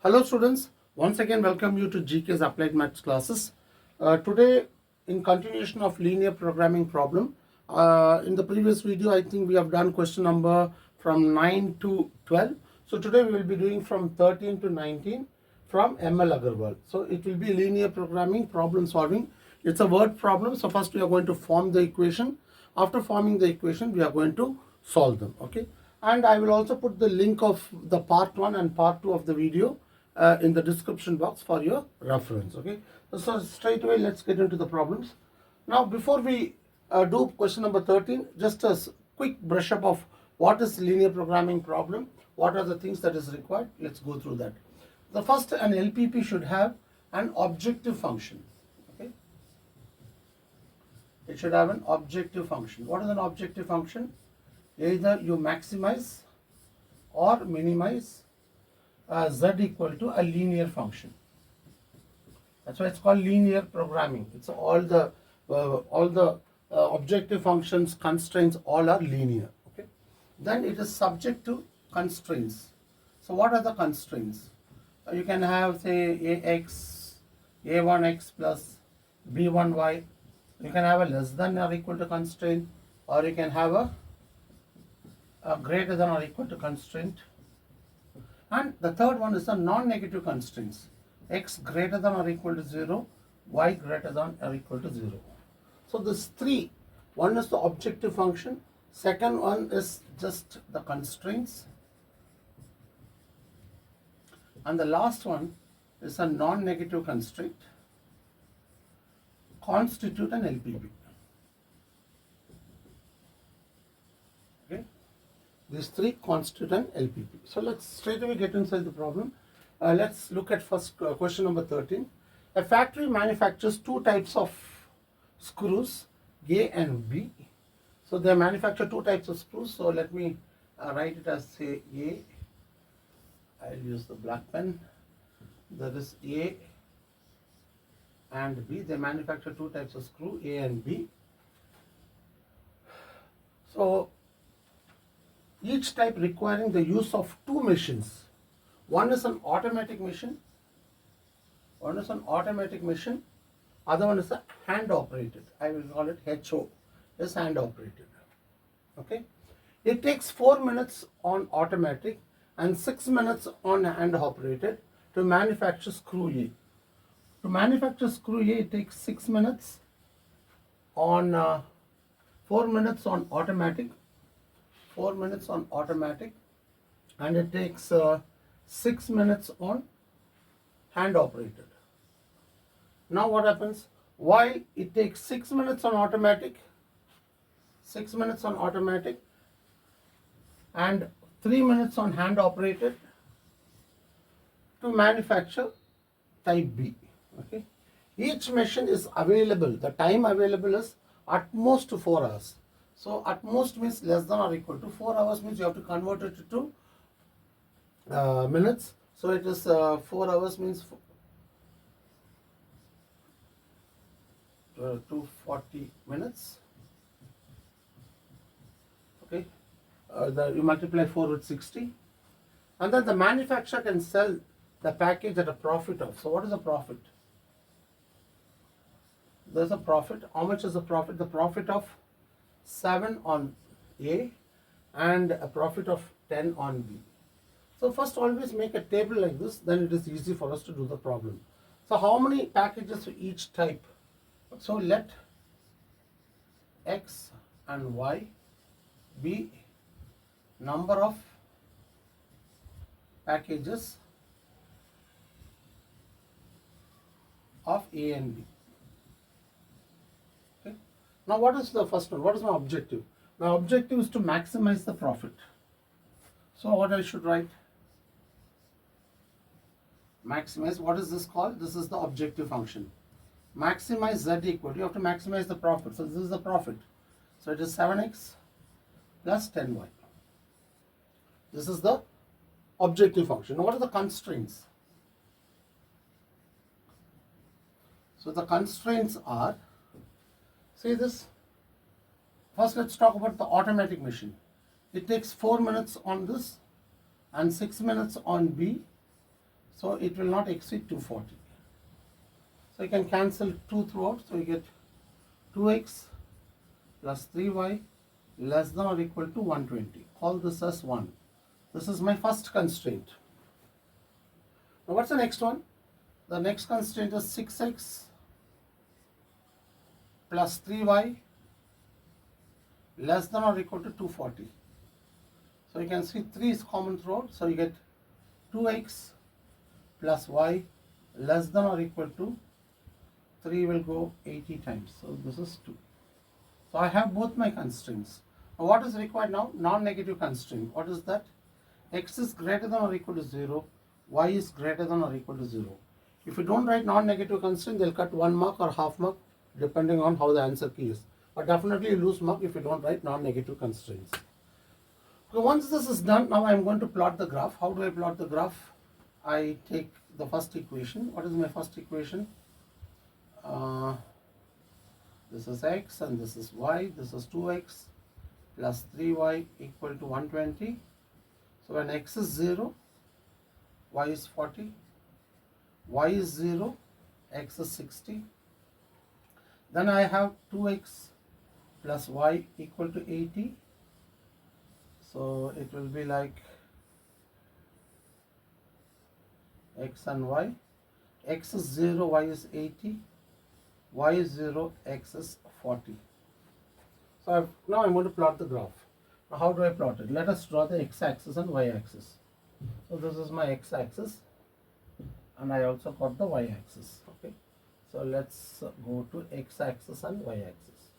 Hello students, once again welcome you to GK's Applied Maths classes. Today in continuation of linear programming problem, in the previous video I think we have done question number from 9 to 12. So today we will be doing from 13 to 19 from ML Aggarwal. So it will be linear programming problem solving. It's a word problem. So first we are going to form the equation. After forming the equation we are going to solve them. Okay. And I will also put the link of the part 1 and part 2 of the video in the description box for your reference. Okay, so straight away let's get into the problems. Now before we do question number 13, just a quick brush up of what is linear programming problem, what are the things that is required. Let's go through that. The first, an LPP should have an objective function. Okay, it should have an objective function. What is an objective function? Either you maximize or minimize z equal to a linear function. That's why it's called linear programming. It's all the objective functions, constraints, all are linear. Okay. Then it is subject to constraints. So what are the constraints? You can have, say, ax, a1x plus b1y. You can have a less than or equal to constraint, or you can have a greater than or equal to constraint. And the third one is the non-negative constraints. X greater than or equal to 0, y greater than or equal to 0. So this three, one is the objective function, second one is just the constraints, and the last one is a non-negative constraint, constitute an LPP. Okay. These three constitute an LPP. So let's straight away get inside the problem. Let's look at first question number 13. A factory manufactures two types of screws, A and B. So they manufacture two types of screws. So let me write it as, say, A. I'll use the black pen. That is A and B. They manufacture two types of screw, A and B. So each type requiring the use of two machines. One is an automatic machine. Other one is a hand operated. I will call it HO, is hand operated. Okay. It takes 4 minutes on automatic and 6 minutes on hand operated to manufacture screw A. To manufacture screw A, it takes 6 minutes on 4 minutes on automatic. 4 minutes on automatic, and it takes 6 minutes on hand operated. Now what happens? While it takes 6 minutes on automatic, 6 minutes on automatic, and 3 minutes on hand operated to manufacture type B. Okay. Each machine is available. The time available is at most 4 hours. So at most means less than or equal to 4 hours, means you have to convert it to minutes. So it is 4 hours means 240 minutes. Okay, you multiply 4 with 60, and then the manufacturer can sell the package at a profit of. So what is the profit? There's a profit. How much is the profit? The profit of 7 on A and a profit of 10 on B. So first always make a table like this, then it is easy for us to do the problem. So how many packages for each type? So let X and Y be number of packages of A and B. Now what is the first one? What is my objective? My objective is to maximize the profit. So what I should write? Maximize, what is this called? This is the objective function. Maximize Z equal, you have to maximize the profit. So this is the profit. So it is 7x plus 10y. This is the objective function. Now what are the constraints? So the constraints are, see this. First let's talk about the automatic machine. It takes 4 minutes on this and 6 minutes on B. So it will not exceed 240. So you can cancel 2 throughout. So you get 2x plus 3y less than or equal to 120. Call this as 1. This is my first constraint. Now what's the next one? The next constraint is 6x plus 3y less than or equal to 240. So you can see 3 is common throughout. So you get 2x plus y less than or equal to 3 will go 80 times. So this is 2. So I have both my constraints. Now what is required now? Non-negative constraint. What is that? X is greater than or equal to 0. Y is greater than or equal to 0. If you don't write non-negative constraint, they'll cut 1 mark or half mark depending on how the answer key is. But definitely you lose mark if you don't write non-negative constraints. So once this is done, now I am going to plot the graph. How do I plot the graph? I take the first equation. What is my first equation? This is x and this is y. This is 2x plus 3y equal to 120. So when x is 0, y is 40, y is 0, x is 60. Then I have 2x plus y equal to 80. So it will be like x and y. X is 0, y is 80, y is 0, x is 40. So now I'm going to plot the graph. Now how do I plot it? Let us draw the x-axis and y-axis. So this is my x-axis and I also got the y-axis. Okay. So let's go to x-axis and y-axis.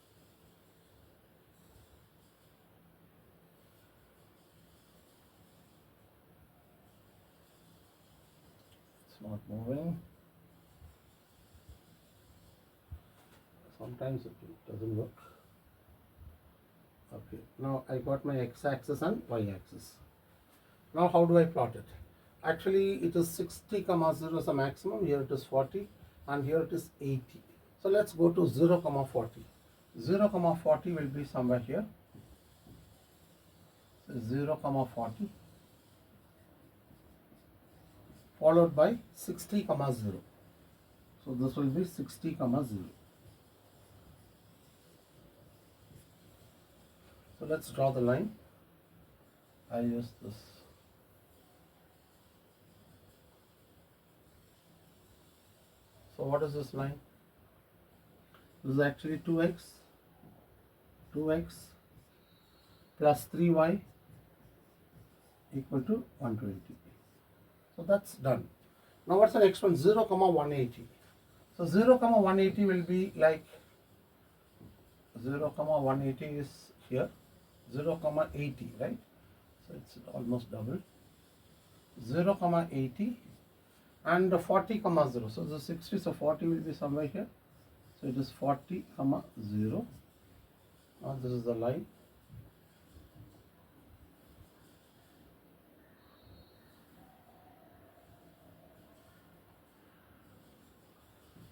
It's not moving. Sometimes it doesn't work. Okay, now I got my x-axis and y-axis. Now how do I plot it? Actually it is 60, 0 is the maximum. Here it is 40 and here it is 80. So let's go to 0, 40. 0, 40 will be somewhere here. So 0, 40 followed by 60, 0. So this will be 60, 0. So let's draw the line. I use this. So what is this line? This is actually 2x plus 3y equal to 120. So that's done. Now what's the next one? 0, 180. So 0, 180 will be like 0, 180 is here. 0, 80, right? So it's almost double. 0, 80 and 40, 0. So the 60, so 40 will be somewhere here. So it is 40, 0. Now this is the line.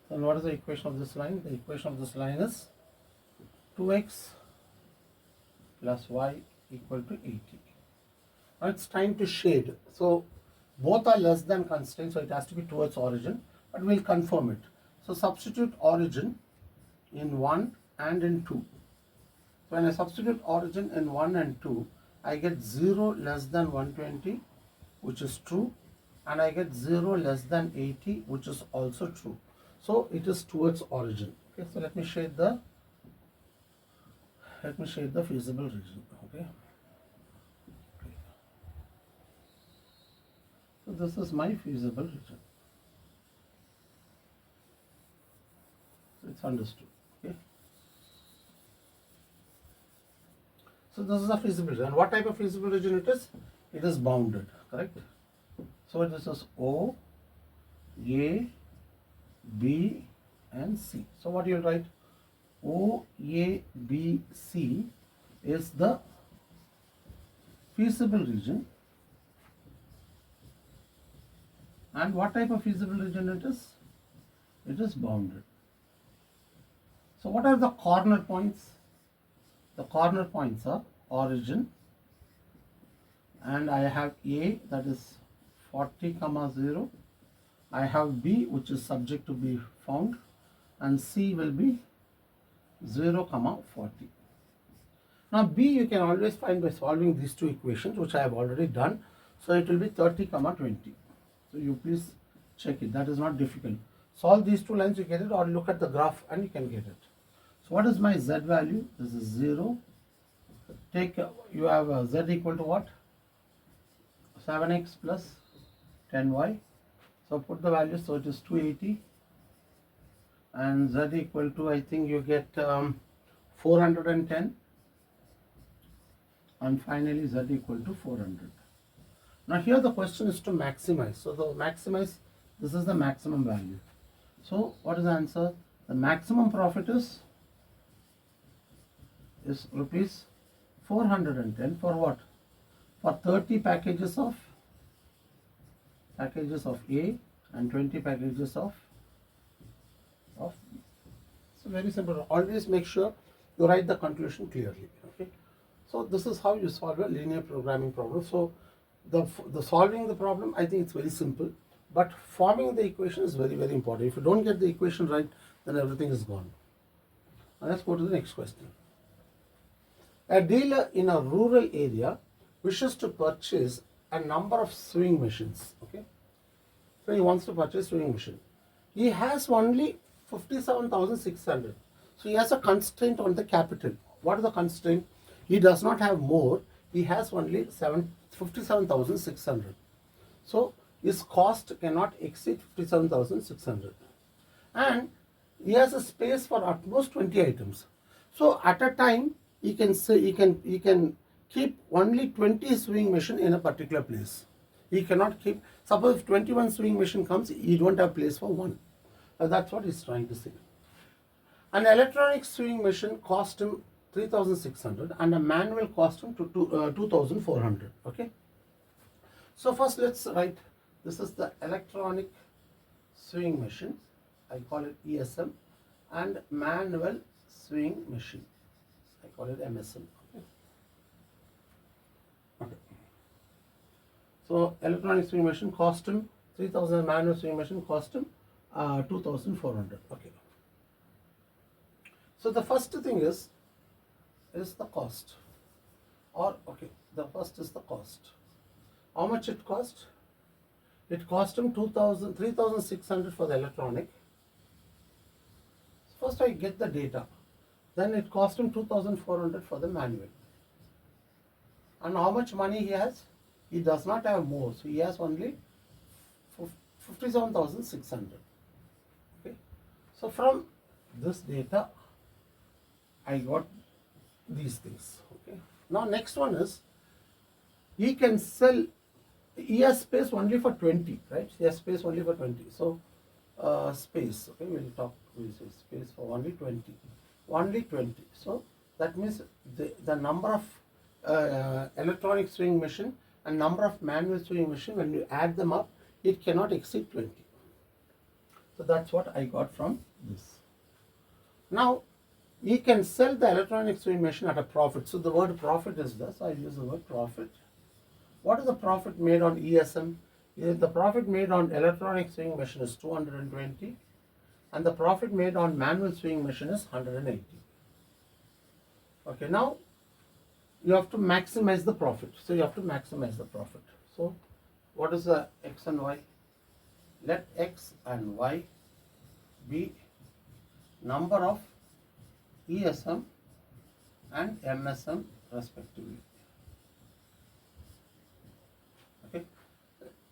And what is the equation of this line? The equation of this line is 2x plus y equal to 80. Now it's time to shade. So both are less than constraint, so it has to be towards origin, but we'll confirm it. So substitute origin in 1 and in 2. So when I substitute origin in 1 and 2, I get 0 less than 120, which is true, and I get 0 less than 80, which is also true. So it is towards origin. Okay, so let me shade the feasible region. Okay. So this is my feasible region. So it's understood. Okay. So this is a feasible region. And what type of feasible region it is? It is bounded, correct? So this is O, A, B and C. So what you will write? O, A, B, C is the feasible region. And what type of feasible region it is? It is bounded. So what are the corner points? The corner points are origin, and I have A, that is 40, 0, I have B which is subject to be found, and C will be 0, 40. Now B you can always find by solving these two equations, which I have already done. So it will be 30, 20. So you please check it. That is not difficult. Solve these two lines, you get it, or look at the graph and you can get it. So what is my Z value? This is 0. Take, you have Z equal to what? 7x plus 10y. So put the value, so it is 280. And Z equal to, I think you get 410. And finally Z equal to 400. Now here the question is to maximize. So the maximize, this is the maximum value. So what is the answer? The maximum profit is rupees 410 for what? For 30 packages of A and 20 packages of B. So very simple. Always make sure you write the conclusion clearly. Okay. So this is how you solve a linear programming problem. So the solving the problem, I think it's very simple, but forming the equation is very, very important. If you don't get the equation right, then everything is gone. Now let's go to the next question. A dealer in a rural area wishes to purchase a number of sewing machines. Okay, so he wants to purchase sewing machine. He has only 57,600. So he has a constraint on the capital. What is the constraint? He does not have more. He has only 57,600. So his cost cannot exceed 57,600. And he has a space for at most 20 items. So at a time, he can say he can keep only 20 sewing machine in a particular place. He cannot keep, suppose if 21 sewing machine comes, he don't have place for one. That's what he's trying to say. An electronic sewing machine cost him 3,600 and a manual cost him 2,400. Okay. So first let's write, this is the electronic sewing machine. I call it ESM, and manual sewing machine. I call it MSM. Okay. Okay. So electronic sewing machine cost him 3,000, manual sewing machine cost him 2,400. Okay. So the first thing is the cost, or okay, the first is the cost. How much it cost? It cost him 3,600 for the electronic. First I get the data. Then it cost him 2,400 for the manual. And how much money he has? He does not have more. So he has only 57,600. Okay. So from this data, I got these things. Okay. Now next one is, he can sell, he has space only for 20, right? He has space only for 20. So space, okay, we'll say space for only 20. Only 20. So that means the number of electronic sewing machine and number of manual sewing machine, when you add them up, it cannot exceed 20. So that's what I got from this. Now he can sell the electronic sewing machine at a profit. So the word profit is this. I use the word profit. What is the profit made on ESM? The profit made on electronic sewing machine is 220, and the profit made on manual sewing machine is 180. Okay, now you have to maximize the profit. So you have to maximize the profit. So what is the X and Y? Let X and Y be number of ESM and MSM respectively. Okay,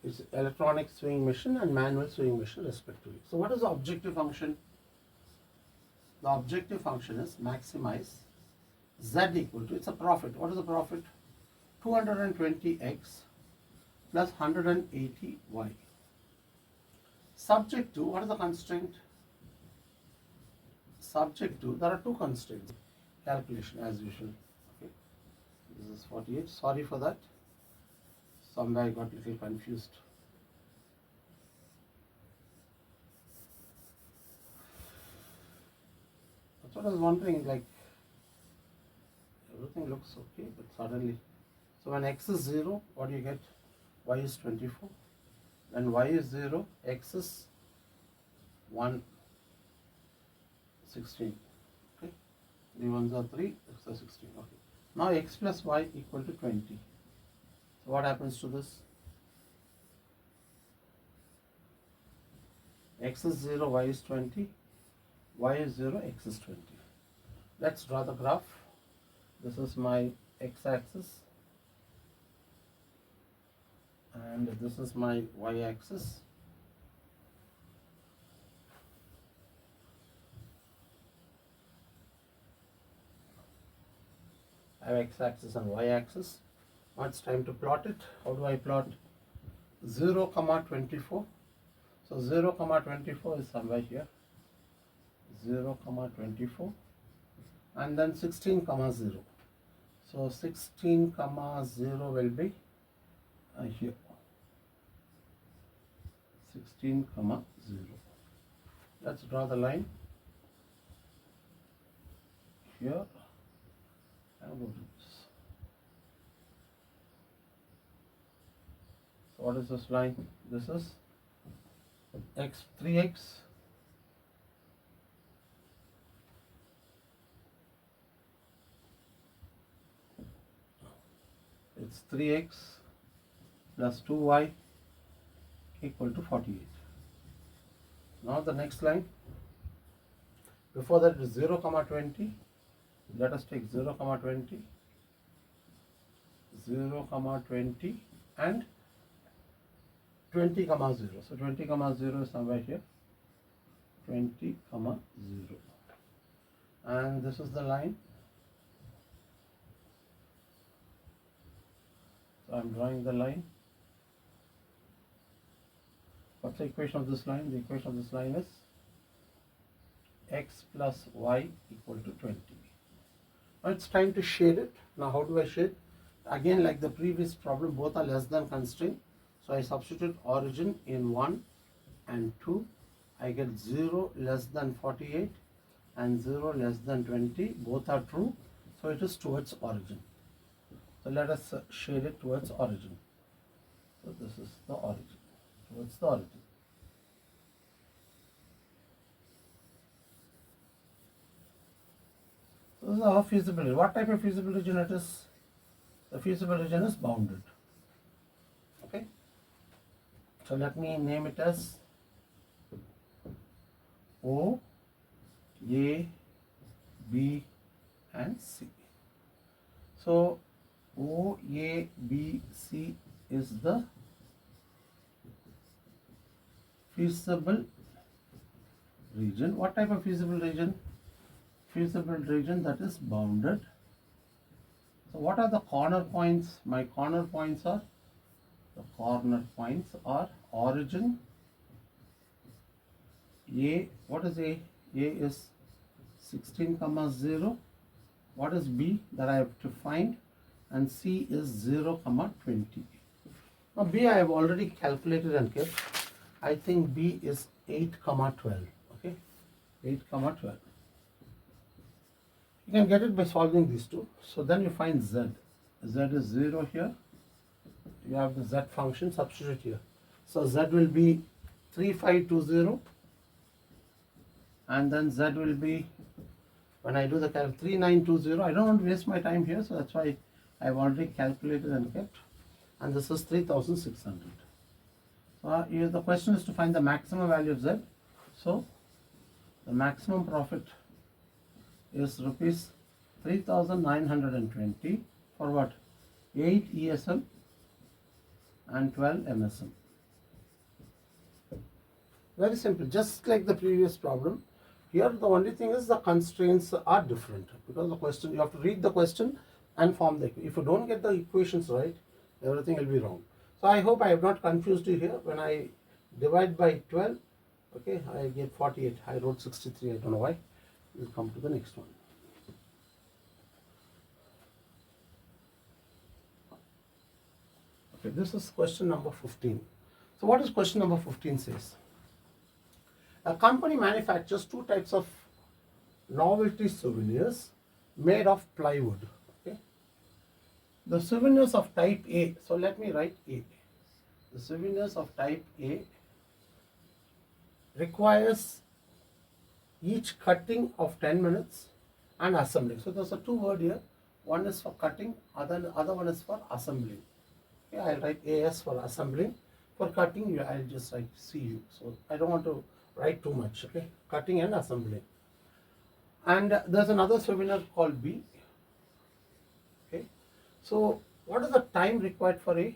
it's electronic sewing machine and manual sewing machine respectively. So what is the objective function? The objective function is maximize Z equal to, it's a profit. What is the profit? 220x plus 180y. Subject to, what is the constraint? Subject to, there are two constraints. Calculation as usual. Okay, this is 48. Sorry for that. Somewhere I got a little confused. That's what I was wondering, like everything looks okay, but suddenly, so when X is 0, what do you get? Y is 24. then y is 0, x is 1, 16. Okay, 3 ones are 3, x are 16. Okay, now x plus y equal to 20. So what happens to this? X is 0, y is 20, y is 0, x is 20. Let's draw the graph. This is my x-axis and this is my y-axis. I have x-axis and y-axis. Now it's time to plot it. How do I plot? 0, 24. So 0, 24 is somewhere here. 0, 24. And then 16, 0. So 16, 0 will be here. 16, 0. Let's draw the line here and go to this. So what is this line? This is x, 3x it's 3x plus 2y equal to 48. Now the next line, before that is 0, 20. Let us take 0, 20, 0, 20 and 20, 0. So 20, 0 is somewhere here. 20, 0. And this is the line. So I am drawing the line. What's the equation of this line? The equation of this line is x plus y equal to 20. Now it's time to shade it. Now how do I shade? Again, like the previous problem, both are less than constraint. So I substitute origin in 1 and 2. I get 0 less than 48 and 0 less than 20. Both are true. So it is towards origin. So let us shade it towards origin. So this is the origin, towards the origin. So this is our feasible region. What type of feasible region it is? The feasible region is bounded. Okay. So let me name it as O, A, B and C. So O, A, B, C is the feasible region. What type of feasible region? Feasible region that is bounded. So what are the corner points? My corner points are, the corner points are origin, A, what is A? A is 16, 0. What is B that I have to find? And C is 0, 20. Now B I have already calculated and kept. I think B is 8, 12. Okay, 8, 12. You can get it by solving these two. So then you find Z. Z is 0 here. You have the Z function, substitute here. So Z will be 3520. And then Z will be, when I do the 3920, I don't want to waste my time here. So that's why I've already calculated and kept. And this is 3600. So here the question is to find the maximum value of Z. So the maximum profit is rupees 3920 for what? 8 ESM and 12 MSM. Very simple, just like the previous problem. Here the only thing is the constraints are different, because the question, you have to read the question and form the equation. If you don't get the equations right, everything will be wrong. So I hope I have not confused you here. When I divide by 12, okay, I get 48. I wrote 63, I don't know why. We'll come to the next one. Okay, this is question number 15. So what does question number 15 says? A company manufactures two types of novelty souvenirs made of plywood. Okay, the souvenirs of type A. So let me write A. the souvenirs of type A requires each cutting of 10 minutes and assembling. So there's a two word here. One is for cutting, other one is for assembling. Okay, I'll write AS for assembling. For cutting, I'll just write CU. So I don't want to write too much. Okay, cutting and assembling. And there's another souvenir called B. Okay, so what is the time required for A?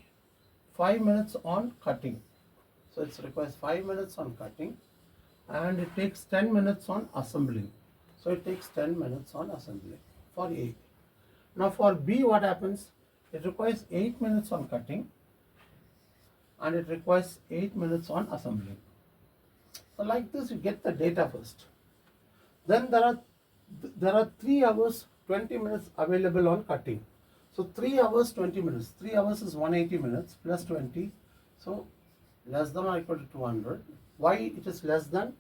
5 minutes on cutting. So it requires 5 minutes on cutting, and it takes 10 minutes on assembling. So it takes 10 minutes on assembling for A. Now for B, what happens? It requires 8 minutes on cutting, and it requires 8 minutes on assembling. So like this, you get the data first. Then there are 3 hours 20 minutes available on cutting. So 3 hours 20 minutes. 3 hours is 180 minutes plus 20. So less than or equal to 200. Why it is less than?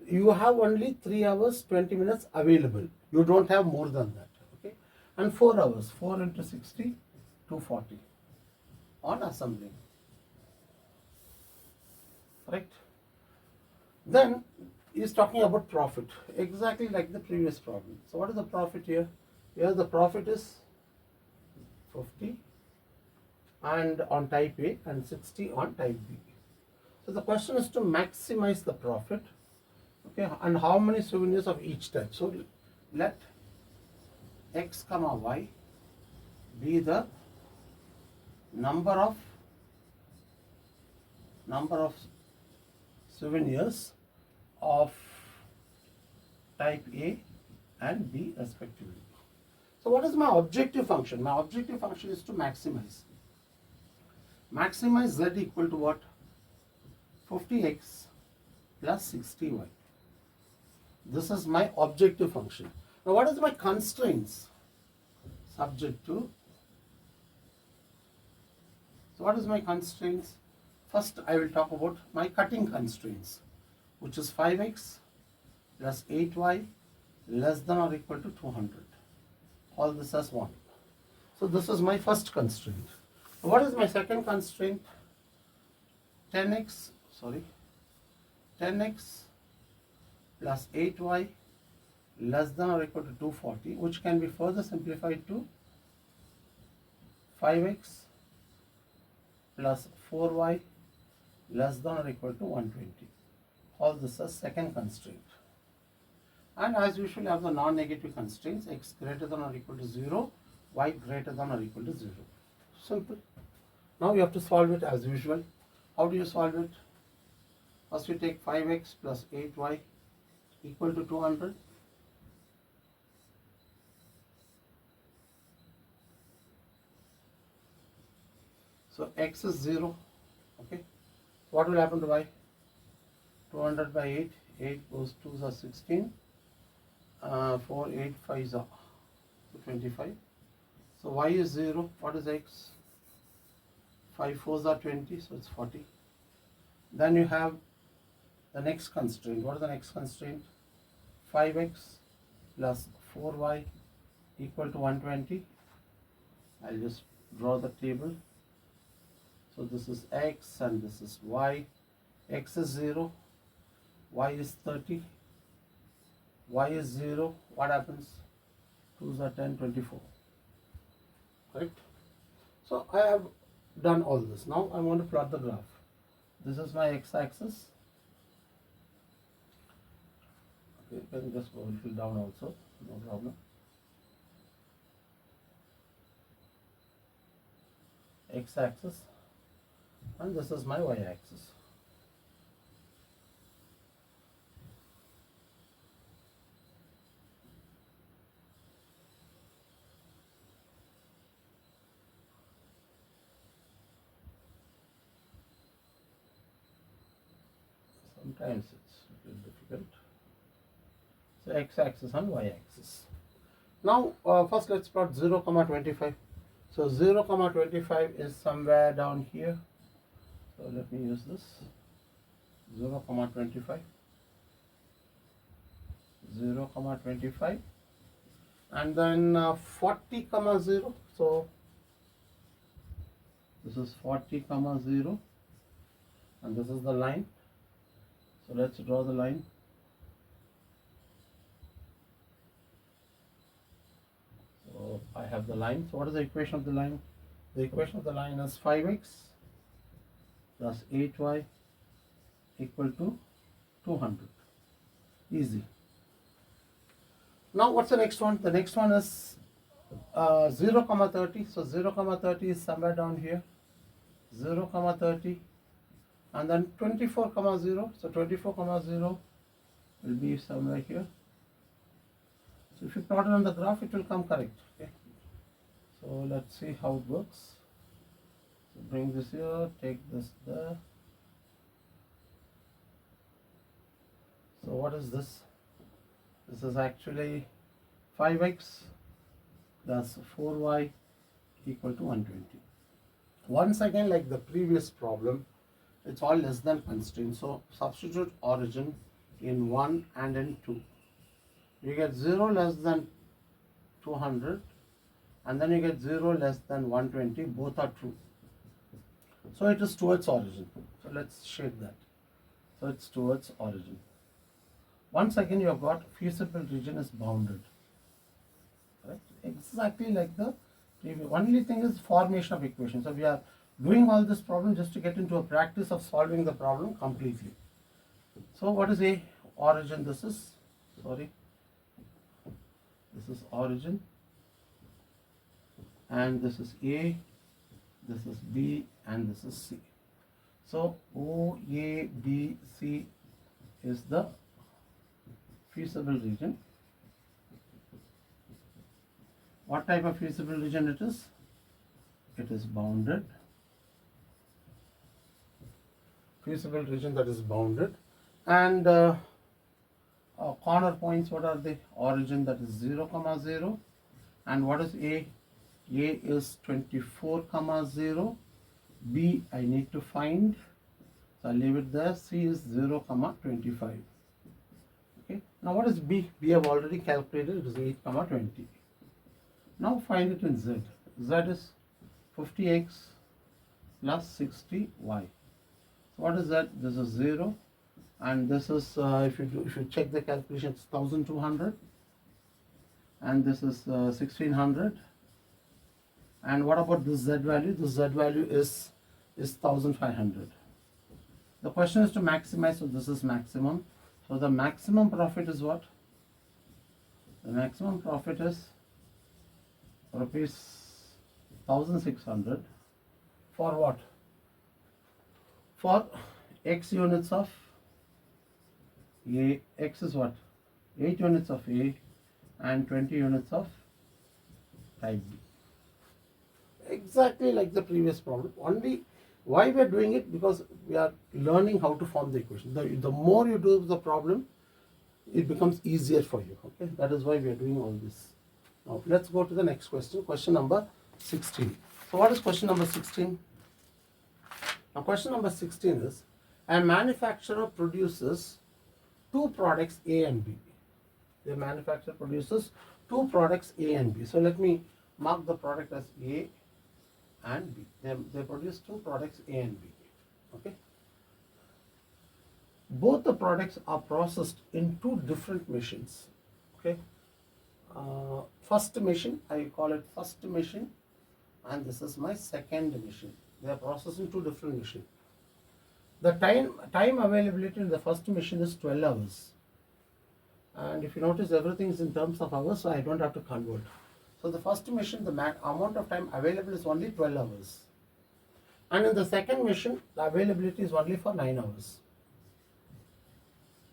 You have only 3 hours 20 minutes available. You don't have more than that. Okay. And 4 hours. 4 into 60, 240 on assembling. Right. Then he is talking about profit, exactly like the previous problem. So what is the profit here? Here the profit is 50 and on type A and 60 on type B. So the question is to maximize the profit. Okay, and how many souvenirs of each type? So let X comma Y be the number of souvenirs of type A and B respectively. So what is my objective function? My objective function is to maximize. Maximize Z equal to what? 50x plus 60y. This is my objective function. Now what is my constraints? Subject to. So what is my constraints? First I will talk about my cutting constraints, which is 5x plus 8y less than or equal to 200. All this as 1. So this is my first constraint. What is my second constraint? 10x plus 8y less than or equal to 240, which can be further simplified to 5x plus 4y less than or equal to 120. All this as second constraint. And as usual, have the non-negative constraints: x greater than or equal to 0, y greater than or equal to 0. Simple. Now you have to solve it as usual. How do you solve it? First you take 5x plus 8y equal to 200. So x is 0. Okay. What will happen to y? 200 by 8. 8 goes 2s are 16. 4, 8, 5s are 25. So y is 0. What is x? 5 4s are 20. So it's 40. Then you have the next constraint. What is the next constraint? 5x plus 4y equal to 120. I'll just draw the table. So this is x and this is y. X is 0. Y is 30. Y is 0. What happens? 2s are 10, 24. Correct? So I have done all this. Now I want to plot the graph. This is my x-axis. Okay, you can just go a little down also. No problem. X-axis. And this is my y-axis. Sometimes it's a little difficult. So x-axis and y-axis. Now first let's plot 0, 25. So 0, 25 is somewhere down here. So let me use this. 0, 25. 0, 25. And then 40, 0. So this This is 40 comma 0, and this is the line. So let's draw the line. So I have the line. So what is the equation of the line? The equation of the line is 5x plus 8y equal to 200. Easy. Now what's the next one? The next one is 0 comma 30. So 0 comma 30 is somewhere down here. 0 comma 30, and then 24 comma 0. So 24 comma 0 will be somewhere here. So if you plot it on the graph, it will come correct. Okay. So let's see how it works. So bring this here, take this there. So what is this? This is actually 5x plus 4y equal to 120. Once again, like the previous problem, it's all less than constraint. So substitute origin in 1 and in 2. You get 0 less than 200, and then you get 0 less than 120. Both are true. So it is towards origin. So let's shade that. So it's towards origin. Once again, you have got feasible region is bounded. Right? Exactly like the previous. Only thing is formation of equations. So we are doing all this problem just to get into a practice of solving the problem completely. So what is a origin? This is, sorry, this is origin, and this is A, this is B, and this is C. So O, A, B, C is the feasible region. What type of feasible region it is? It is bounded. Feasible region that is bounded. And corner points, what are the origin? That is 0 comma 0. And what is A? A is 24 comma 0. B I need to find, so I'll leave it there. C is 0 comma 25. Okay. Now what is B? B I have already calculated. It is 8 comma 20. Now find it in Z. Z is 50x plus 60y. So what is that? This is 0, and this is if you check the calculation, it's 1200, and this is 1600. And what about this Z value? This Z value is 1500. The question is to maximize, so this is maximum. So the maximum profit is what? The maximum profit is rupees 1600 for what? For X units of A. X is what? 8 units of A and 20 units of type B. Exactly like the previous problem. Only why we are doing it? Because we are learning how to form the equation. The more you do the problem, it becomes easier for you. Okay, that is why we are doing all this. Now let's go to the next question. Question number 16. So what is question number 16? Now question number 16 is, a manufacturer produces two products A and B. The manufacturer produces two products A and B. So let me mark the product as A and B. They produce two products A and B. Okay. Both the products are processed in two different machines. Okay. First machine, I call it first machine, and this is my second machine. They are processing two different machines. The time availability in the first machine is 12 hours. And if you notice, everything is in terms of hours, so I don't have to convert. So the first machine, the amount of time available is only 12 hours. And in the second machine, the availability is only for 9 hours.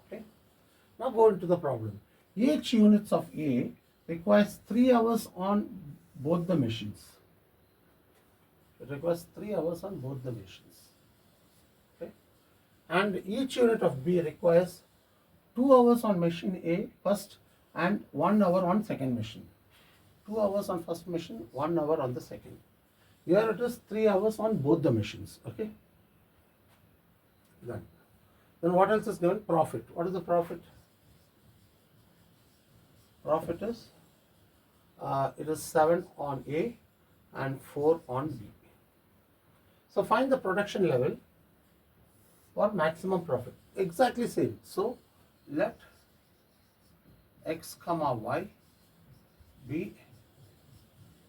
Okay. Now go into the problem. Each units of A requires 3 hours on both the machines. It requires 3 hours on both the machines. Okay. And each unit of B requires 2 hours on machine A first and 1 hour on second machine. 2 hours on first machine, 1 hour on the second. Here it is 3 hours on both the machines. Okay. Done. Then what else is given? Profit. What is the profit? Profit is it is 7 on A and 4 on B. So find the production level for maximum profit. Exactly same. So let X comma Y be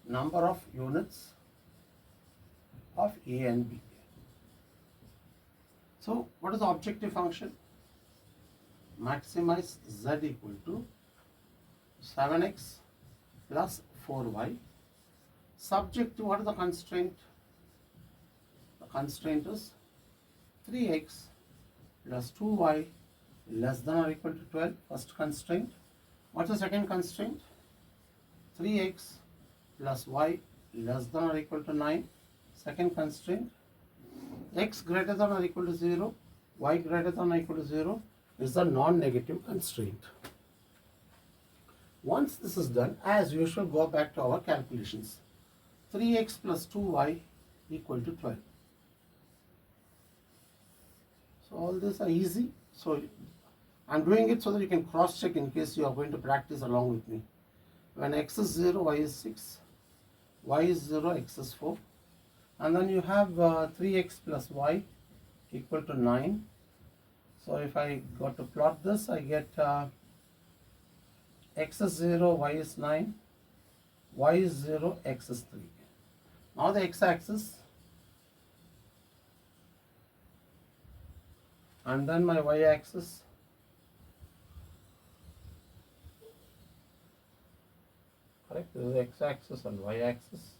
number of units of A and B. So what is the objective function? Maximize Z equal to 7x plus 4y, subject to what is the constraint? The constraint is 3x plus 2y less than or equal to 12, first constraint. What's the second constraint? 3x plus y less than or equal to 9, second constraint. X greater than or equal to 0, y greater than or equal to 0 is the non-negative constraint. Once this is done, as usual, go back to our calculations. 3x plus 2y equal to 12. So all these are easy. So I'm doing it so that you can cross-check in case you are going to practice along with me. When x is 0, y is 6, y is 0, x is 4. And then you have 3x plus y equal to 9. So if I got to plot this, I get x is 0, y is 9, y is 0, x is 3. Now the x-axis, and then my y-axis. Correct, this is x-axis and y-axis.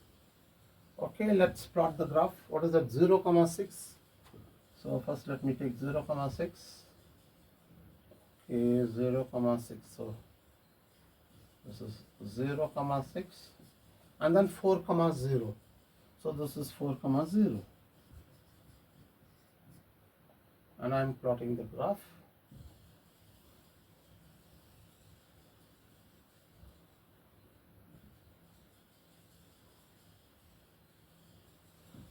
Okay, let's plot the graph. What is that? 0, 6. So first let me take 0, 6. Okay, 0, 6. So this is 0, 6, and then 4, 0. So this is 4, 0. And I am plotting the graph.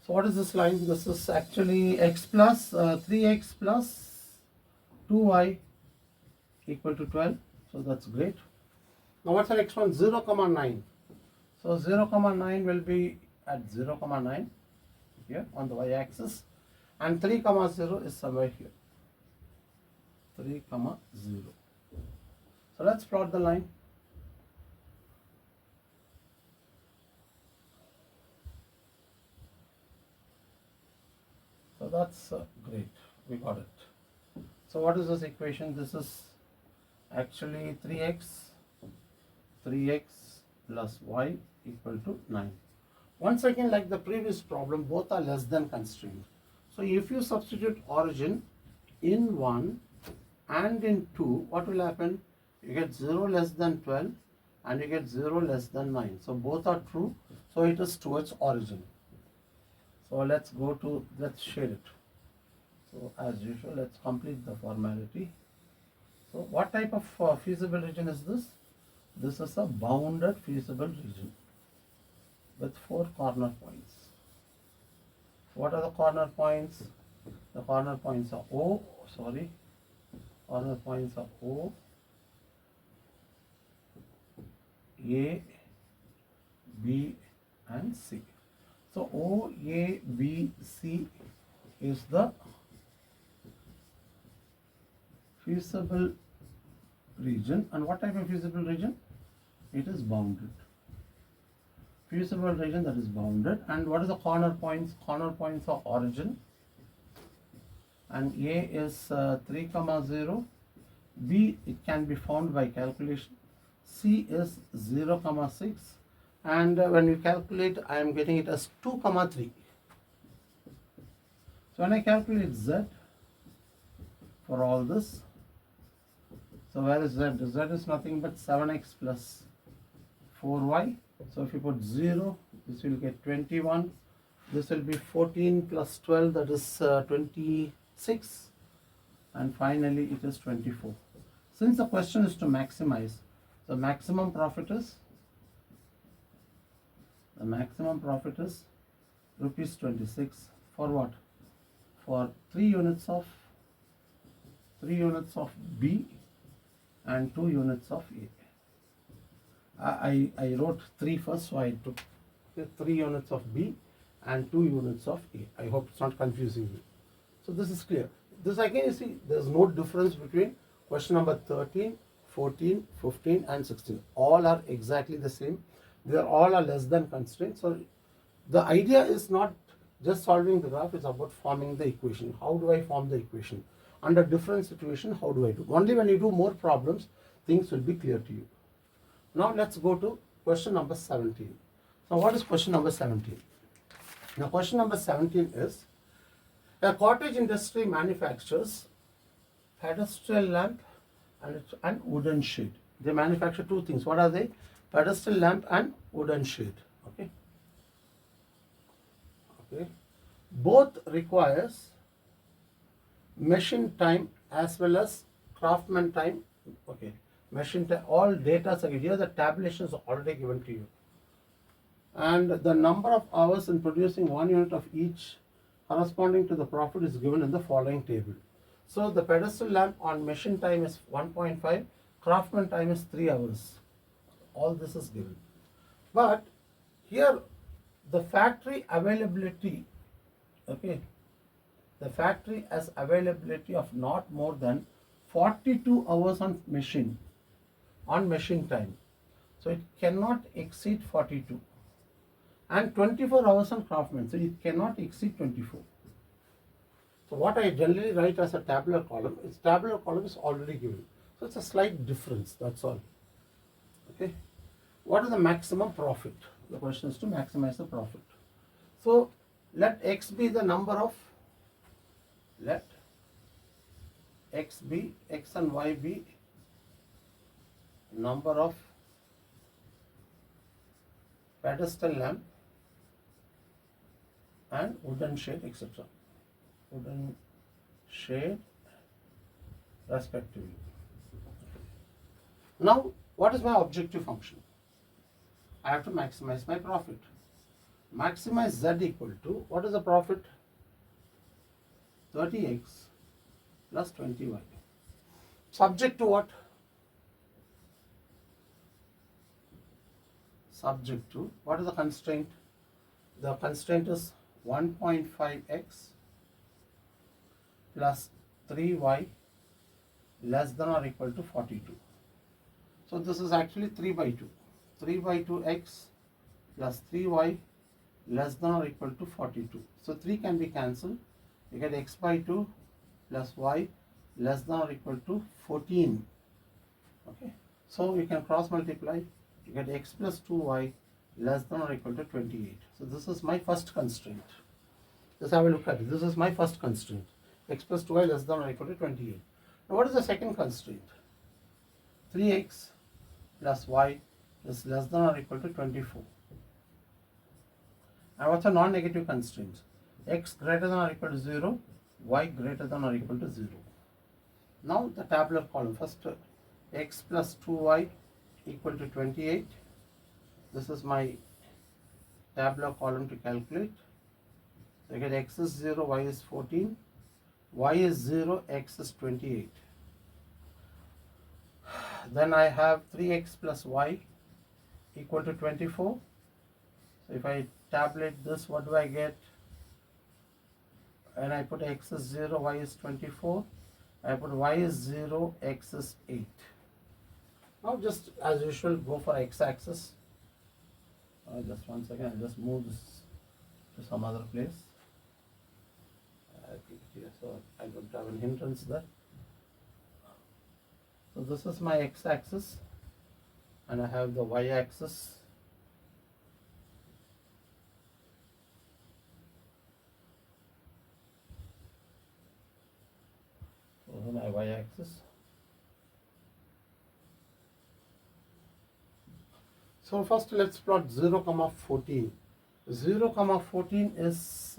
So what is this line? This is actually x plus 3x plus 2y equal to 12. So that's great. Now what's the next one? 0, 9. So 0, 9 will be at 0, 9 here on the y-axis, and 3, 0 is somewhere here. 3, 0. So let's plot the line. So that's great. We got it. So what is this equation? This is actually 3x plus y equal to 9. Once again, like the previous problem, both are less than constraint. So if you substitute origin in 1 and in 2, what will happen? You get 0 less than 12 and you get 0 less than 9. So both are true. So it is towards origin. So let's shade it. So as usual, let's complete the formality. So what type of feasible region is this? This is a bounded feasible region with 4 corner points. What are the corner points? The corner points are corner points are O, A, B and C. So O, A, B, C is the feasible region. And what type of feasible region? It is bounded. Feasible region that is bounded. And what is the corner points? Corner points are origin. And A is 3, 0. B, it can be found by calculation. C is 0, 6. And when we calculate, I am getting it as 2, 3. So when I calculate Z for all this, so where is Z? Z is nothing but 7x plus 4y. So if you put 0, this will get 21. This will be 14 plus 12, that is 26. And finally it is 24. Since the question is to maximize, the maximum profit is rupees 26 for what? For 3 units of B and 2 units of A. I wrote 3 first, so I took 3 units of B and 2 units of A. I hope it's not confusing you. So this is clear. This again, you see, there's no difference between question number 13, 14, 15 and 16. All are exactly the same. They are all are less than constraint. So the idea is not just solving the graph, it's about forming the equation. How do I form the equation? Under different situation, how do I do? Only when you do more problems, things will be clear to you. Now let's go to question number 17. Now what is question number 17? Now question number 17 is, a cottage industry manufactures pedestal lamp and wooden shade. They manufacture two things. What are they? Pedestal lamp and wooden shade. Okay. Okay. Both requires machine time as well as craftsman time. Okay. Machine time, all data are here. The tabulation is already given to you. And the number of hours in producing 1 unit of each corresponding to the profit is given in the following table. So the pedestal lamp on machine time is 1.5, craftsman time is 3 hours. All this is given. But here the factory availability, okay, the factory has availability of not more than 42 hours on machine time. So it cannot exceed 42. And 24 hours on craftsman, so it cannot exceed 24. So what I generally write as a tabular column, is tabular column is already given. So it's a slight difference, that's all. Okay. What is the maximum profit? The question is to maximize the profit. So let X be the number of, let X be, X and Y be number of pedestal lamp and wooden shade, etc. Wooden shade respectively. Now, what is my objective function? I have to maximize my profit. Maximize Z equal to, what is the profit? 30x plus 20y. Subject to what? Subject to, what is the constraint? The constraint is 1.5x plus 3y less than or equal to 42. So this is actually 3 by 2. 3 by 2x plus 3y less than or equal to 42. So 3 can be cancelled. You get x by 2 plus y less than or equal to 14. Okay. So you can cross multiply. You get x plus 2y less than or equal to 28. So this is my first constraint. Let's have a look at it. This is my first constraint. X plus 2y less than or equal to 28. Now what is the second constraint? 3x plus y is less than or equal to 24. And what's a non-negative constraint? X greater than or equal to 0, y greater than or equal to 0. Now the tabular column. First x plus 2y equal to 28. This is my tabular column to calculate. So you get x is 0, y is 14, y is 0, x is 28. Then I have 3x plus y equal to 24. So if I tabulate this, what do I get? And I put x is 0, y is 24. I put y is 0, x is 8. Now just as usual, go for x-axis. Just one second, I'll just move this to some other place. I keep it here so I don't have an hindrance there. So this is my x-axis and I have the y-axis. So this is my y-axis. So first let's plot 0, 14. 0, 14 is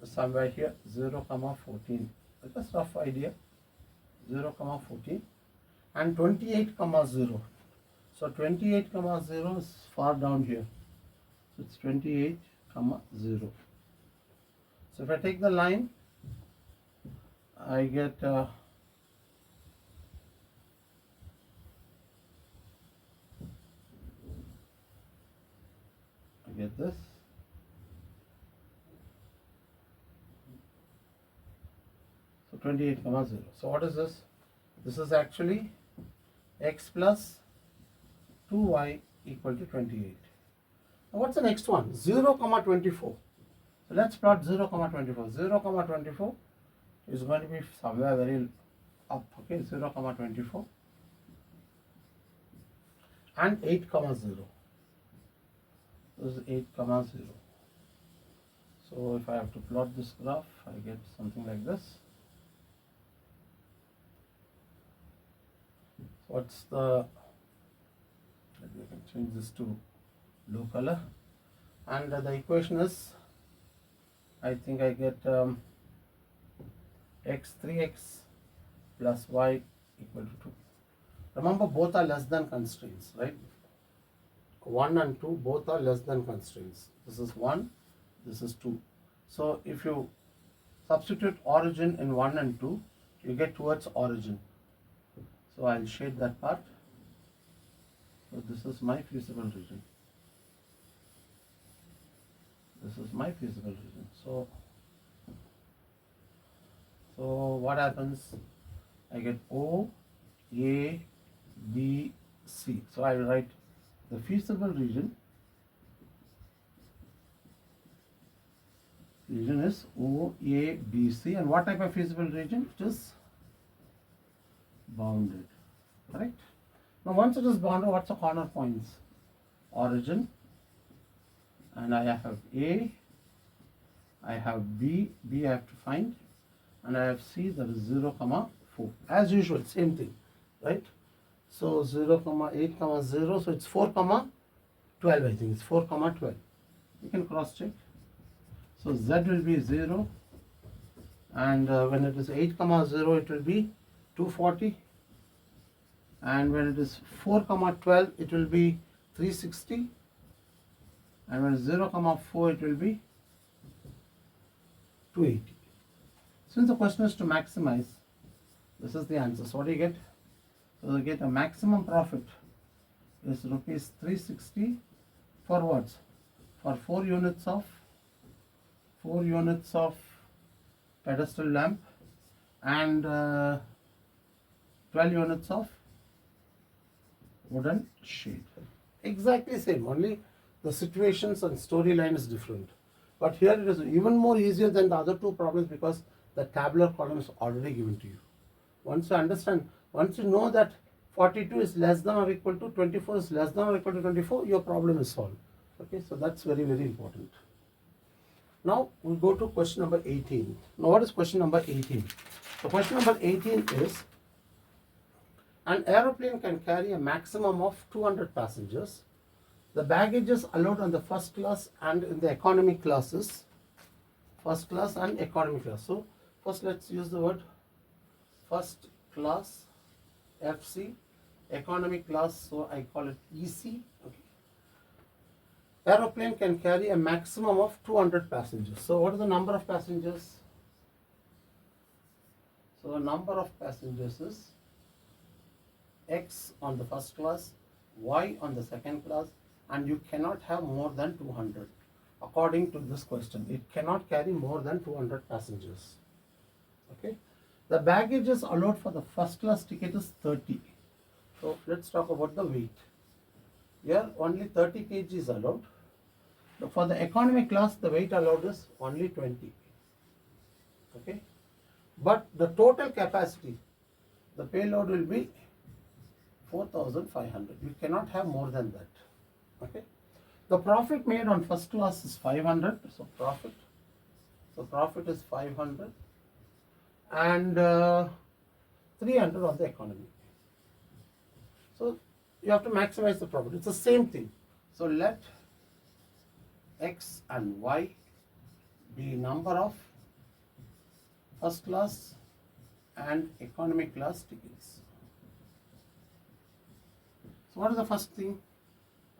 somewhere here, 0, 14. Just rough idea. 0, 14 and 28, 0. So 28, 0 is far down here. So it's 28, 0. So if I take the line, I get this. 28 comma 0. So what is this? This is actually x plus 2y equal to 28. Now what's the next one? 0 comma 24. So let's plot 0 comma 24. 0 comma 24 is going to be somewhere very up. Okay, 0 comma 24 and 8 comma 0. This is 8 comma 0. So if I have to plot this graph, I get something like this. What's the, maybe I can change this to blue color, and the equation is, I think I get x 3x plus y equal to 2. Remember, both are less than constraints, right? 1 and 2 both are less than constraints. This is 1, this is 2. So if you substitute origin in 1 and 2, you get towards origin. So I'll shade that part. So this is my feasible region. This is my feasible region. So what happens? I get O, A, B, C. So I will write the feasible region. Region is O, A, B, C. And what type of feasible region? It is bounded. Correct? Now once it is bounded, what's the corner points? Origin. And I have A, I have B, B I have to find, and I have C, that is 0 comma 4. As usual, same thing, right? So 0 comma 8 comma 0, so it's 4 comma 12, I think it's 4 comma 12. You can cross check. So Z will be 0, and when it is 8 comma 0, it will be 240, and when it is 4 comma 12, it will be 360, and when 0 comma 4, it will be 280. Since the question is to maximize, this is the answer. So what do you get? So you get a maximum profit is rupees 360 for what? For 4 units of pedestal lamp and 12 units of wooden shade. Exactly same, only the situations and storyline is different. But here it is even more easier than the other two problems because the tabular column is already given to you. Once you understand, once you know that 42 is less than or equal to 24 is less than or equal to 24, your problem is solved. Okay, so that's very, very important. Now we go to question number 18. Now what is question number 18? So question number 18 is, an aeroplane can carry a maximum of 200 passengers. The baggages allowed on the first class and in the economy classes, first class and economy class. So first let's use the word first class, FC, economy class, so I call it EC. Okay. Aeroplane can carry a maximum of 200 passengers. So what is the number of passengers? So the number of passengers is X on the first class, Y on the second class, and you cannot have more than 200. According to this question, it cannot carry more than 200 passengers. Okay. The baggages allowed for the first class ticket is 30. So let's talk about the weight. Here only 30 kg is allowed. For the economy class, the weight allowed is only 20. Okay. But the total capacity, the payload will be 4,500. You cannot have more than that. Okay. The profit made on first class is 500. So profit is 500 and 300 on the economy. So you have to maximize the profit. It's the same thing. So let X and Y be number of first class and economy class tickets. So what is the first thing?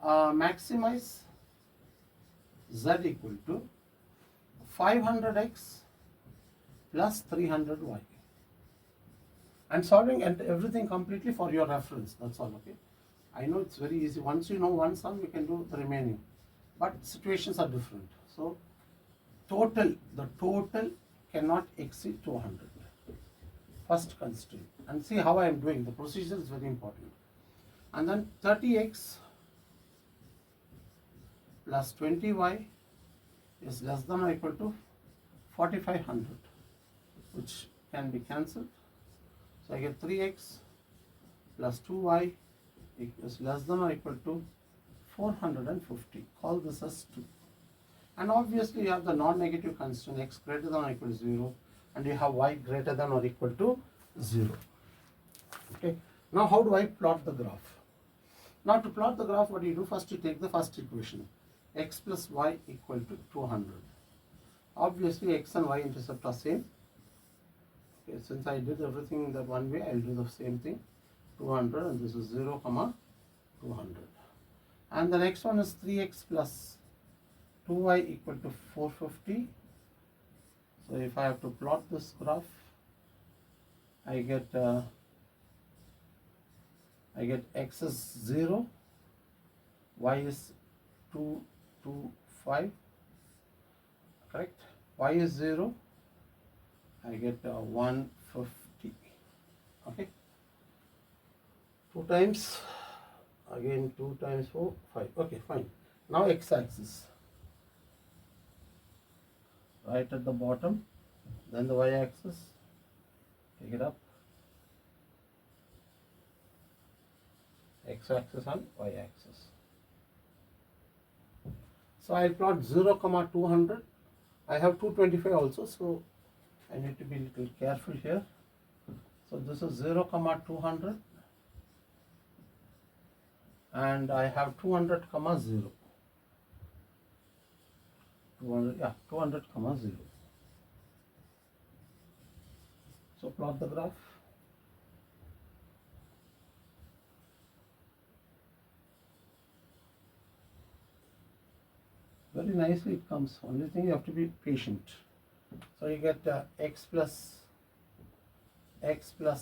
Maximize Z equal to 500X plus 300Y. I'm solving everything completely for your reference. That's all. Okay. I know it's very easy. Once you know one sum, you can do the remaining. But situations are different. So the total cannot exceed 200. first constraint, and see how I am doing. The procedure is very important. And then 30x plus 20y is less than or equal to 4500, which can be cancelled. So I get 3x plus 2y is less than or equal to 450. Call this as 2. And obviously you have the non-negative constant x greater than or equal to 0, and you have y greater than or equal to 0. Okay. Now how do I plot the graph? Now to plot the graph, what do you do? First you take the first equation, x plus y equal to 200. Obviously x and y intercept are same. Okay, since I did everything that one way, I will do the same thing. 200, and this is 0 comma 200. And the next one is 3x plus 2y equal to 450. So if I have to plot this graph, I get x is 0, y is 2, 2, 5, correct? Y is 0, I get 150, okay? 2 times, again 2 times 4, 5, okay, fine. Now x-axis, right at the bottom, then the y-axis, take it up, x-axis and y-axis. So I'll plot 0 comma 200. I have 225 also, so I need to be a little careful here. So this is 0 comma 200, and I have 200 comma 0. 200 comma 0. So plot the graph. Very nicely it comes. Only thing, you have to be patient. So you get x plus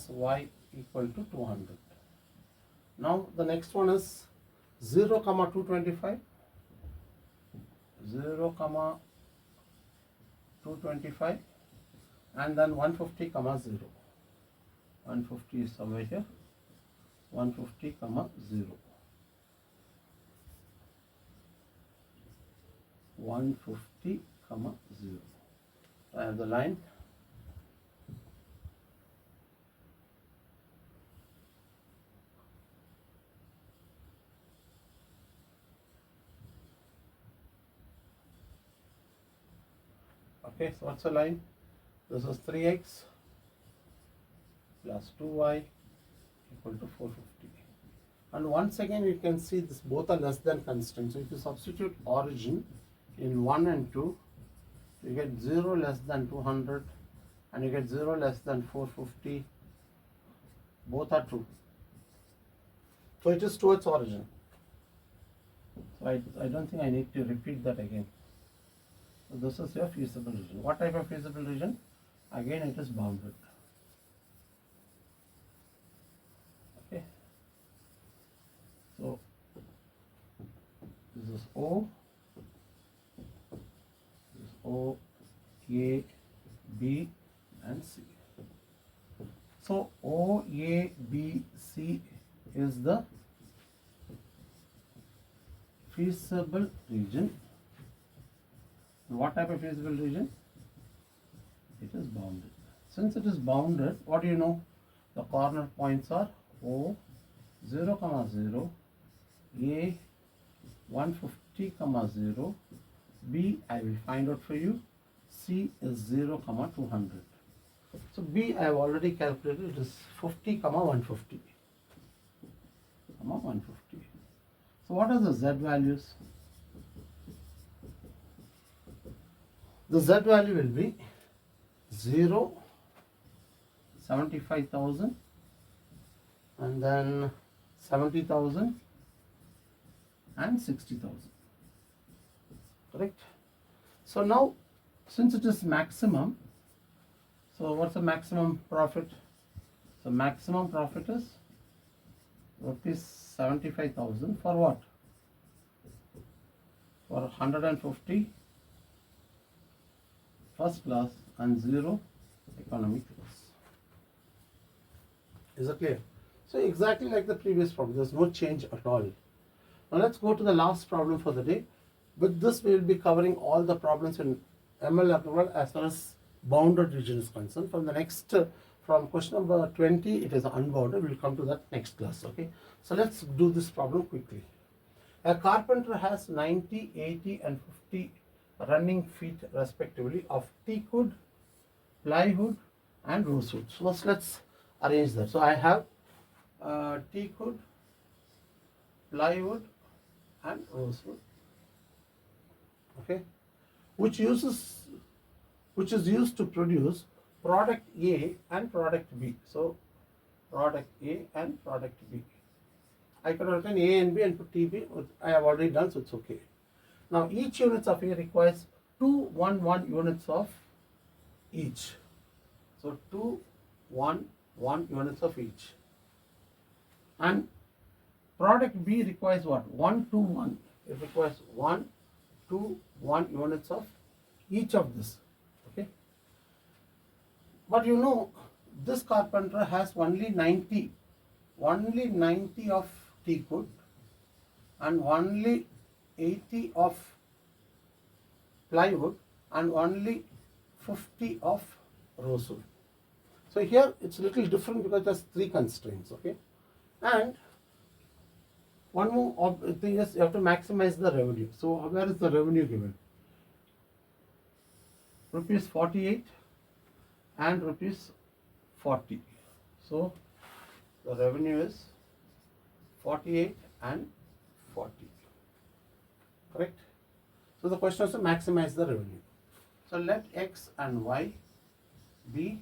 y equal to 200. Now the next one is 0 comma 225. 0 comma 225, and then 150 comma 0. 150 is somewhere here. 150 comma 0. 150 comma 0. I have the line. Okay, so what's the line? This is 3x plus 2y equal to 450. And once again you can see this both are less than constant. So if you substitute origin in 1 and 2, you get 0 less than 200 and you get 0 less than 450. Both are true. So it is towards origin. So I don't think I need to repeat that again. So this is your feasible region. What type of feasible region? Again it is bounded. Okay. So this is O. This is O, A, B and C. So O, A, B, C is the feasible region. What type of feasible region? It is bounded. Since it is bounded, what do you know? The corner points are O, 0, 0, A, 150, 0, B, I will find out for you, C is 0, 200. So B I have already calculated, it is 50, 150. 150. So what are the Z values? The Z value will be 0, 75,000 and then 70,000 and 60,000. Correct? So now since it is maximum, so what's the maximum profit? So maximum profit is rupees 75,000 for what? For 150 first class and 0 economy class. Is it clear? So exactly like the previous problem, there's no change at all. Now let's go to the last problem for the day. With this, we will be covering all the problems in ML Aggarwal as far as bounded region is concerned. From the next, from question number 20, it is unbounded. We'll come to that next class. Okay. So let's do this problem quickly. A carpenter has 90, 80, and 50 running feet respectively of teak wood, plywood, and rosewood. So let's arrange that. So I have teak wood, plywood, and rosewood. Okay, which is used to produce product A and product B. So product A and product B. I could have written A and B and put TB. I have already done, so it's okay. Now each units of A requires 2 units of each. So 1 units of each. And product B requires what? 1 2 1. It requires 1 2 1 units of each of this. Okay. But you know, this carpenter has only 90 of teak wood and only 80 of plywood and only 50 of rosewood. So here it's a little different because there's 3 constraints. Okay. And one more thing is you have to maximize the revenue. So where is the revenue given? Rupees 48 and rupees 40. So the revenue is 48 and 40. Correct? So the question is to maximize the revenue. So let X and Y be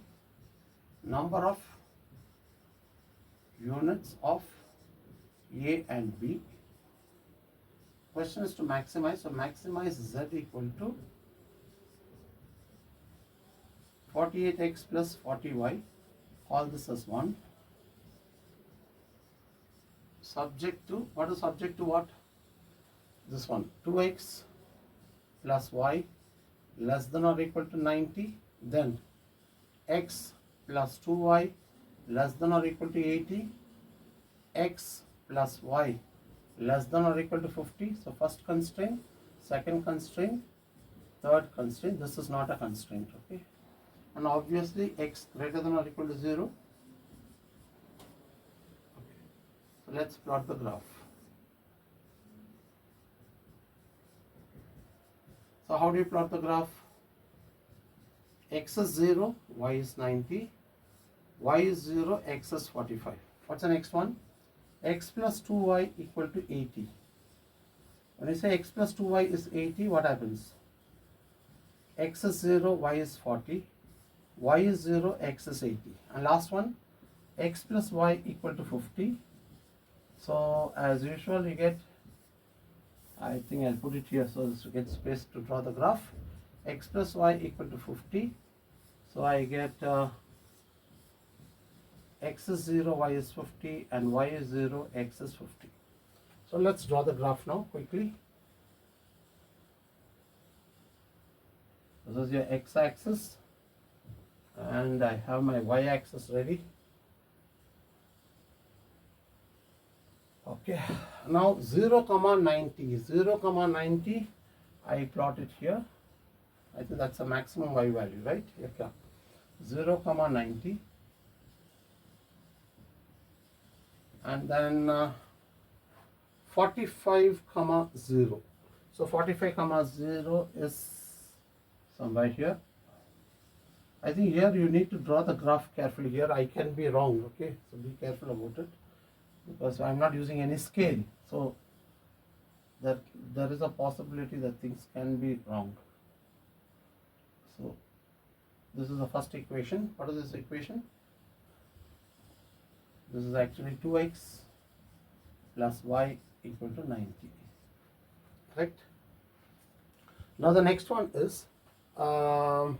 number of units of A and B. Question is to maximize. So maximize Z equal to 48x plus 40y. Call this as 1. Subject to, what is subject to what? This one, 2x plus y less than or equal to 90. Then x plus 2y less than or equal to 80. X plus y less than or equal to 50. So first constraint, second constraint, third constraint. This is not a constraint. Okay. And obviously x greater than or equal to 0. Okay. So let's plot the graph. So how do you plot the graph? X is 0, y is 90, y is 0, x is 45. What's the next one? X plus 2y equal to 80. When I say x plus 2y is 80, what happens? X is 0, y is 40, y is 0, x is 80. And last one, x plus y equal to 50. So as usual, you get, I think I'll put it here so this gets space to draw the graph. X plus y equal to 50. So I get x is 0, y is 50, and y is 0, x is 50. So let's draw the graph now quickly. This is your x-axis, and I have my y-axis ready. Okay, now 0, 90, 0, 90, I plot it here. I think that's a maximum y value, right? Okay. 0, 90. And then 45, 0. So 45, 0 is somewhere here. I think here you need to draw the graph carefully. Here I can be wrong, okay? So be careful about it because I'm not using any scale. So there is a possibility that things can be wrong. So this is the first equation. What is this equation? This is actually 2x plus y equal to 90. Correct? Now the next one is 0,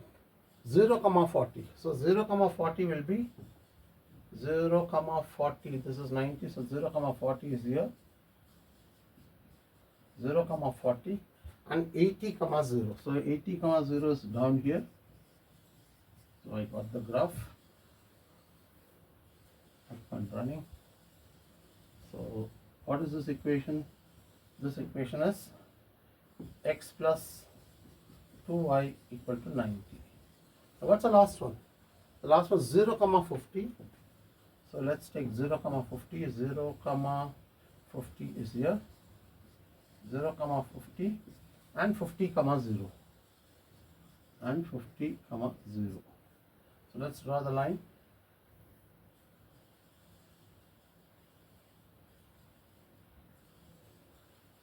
40. So 0, 40 will be 0, 40. This is 90. So 0, 40 is here. 0, 40 and 80, 0. So 80, 0 is down here. So I got the graph. and running. So what is this equation? This equation is x plus 2y equal to 90. So what's the last one? The last was 0 comma 50. So let's take 0 comma 50. 0 comma 50 is here. 0 comma 50 and 50 comma 0 and 50 comma 0. So let's draw the line.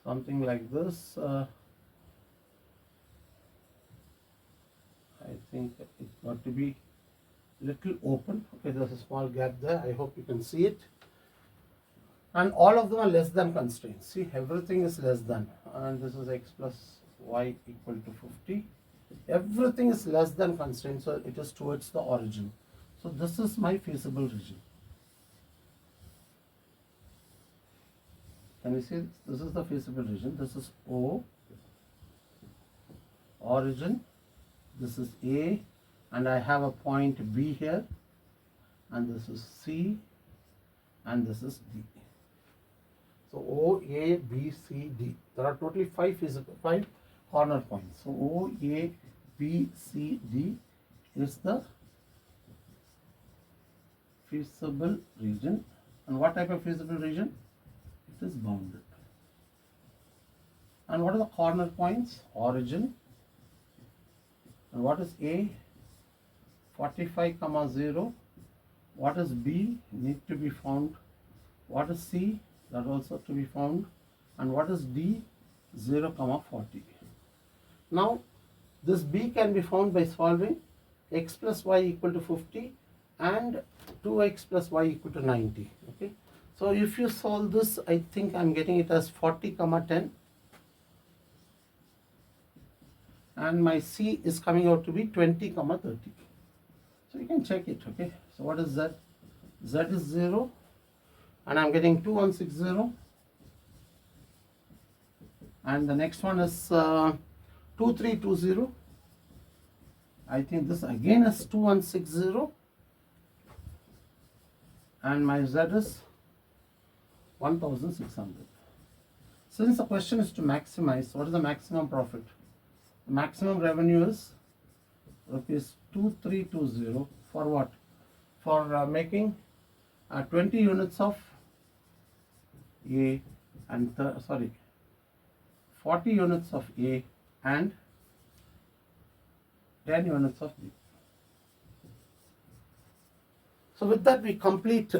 Something like this. I think it's got to be little open. Okay, there's a small gap there. I hope you can see it. And all of them are less than constraints. See, everything is less than. And this is x plus y equal to 50. Everything is less than constraint, so it is towards the origin. So this is my feasible region. Can you see? This is the feasible region. This is O, origin. This is A, and I have a point B here, and this is C, and this is D. So O, A, B, C, D. There are totally five corner points. So O, A, B, C, D is the feasible region. And what type of feasible region? It is bounded. And what are the corner points? Origin. And what is A? 45 comma 0. What is B? Need to be found. What is C? That also to be found. And what is D? 0 comma 40. Now this B can be found by solving x plus y equal to 50 and 2x plus y equal to 90. Okay. So if you solve this, I think I'm getting it as 40 comma 10. And my C is coming out to be 20 comma 30. So you can check it. Okay. So what is Z? Z is 0. And I'm getting 2160. And the next one is 2320. I think this again is 2160. And my Z is 1600. Since the question is to maximize, what is the maximum profit? The maximum revenue is rupees 2320 for what? For making 20 units of A and 40 units of A and 10 units of B. So with that we complete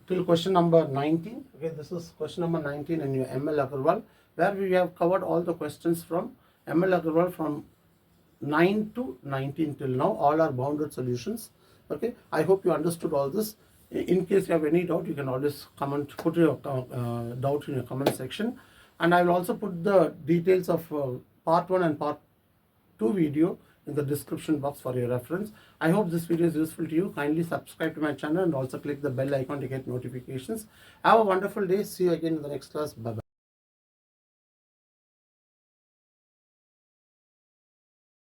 till question number 19. Okay, this is question number 19 in your ML Aggarwal, where we have covered all the questions from ML Aggarwal from 9 to 19 till now. All are bounded solutions. Okay, I hope you understood all this. In case you have any doubt, you can always comment, put your doubt in your comment section, and I will also put the details of part 1 and part 2 video in the description box for your reference. I hope this video is useful to you. Kindly subscribe to my channel and also click the bell icon to get notifications. Have a wonderful day. See you again in the next class. Bye bye.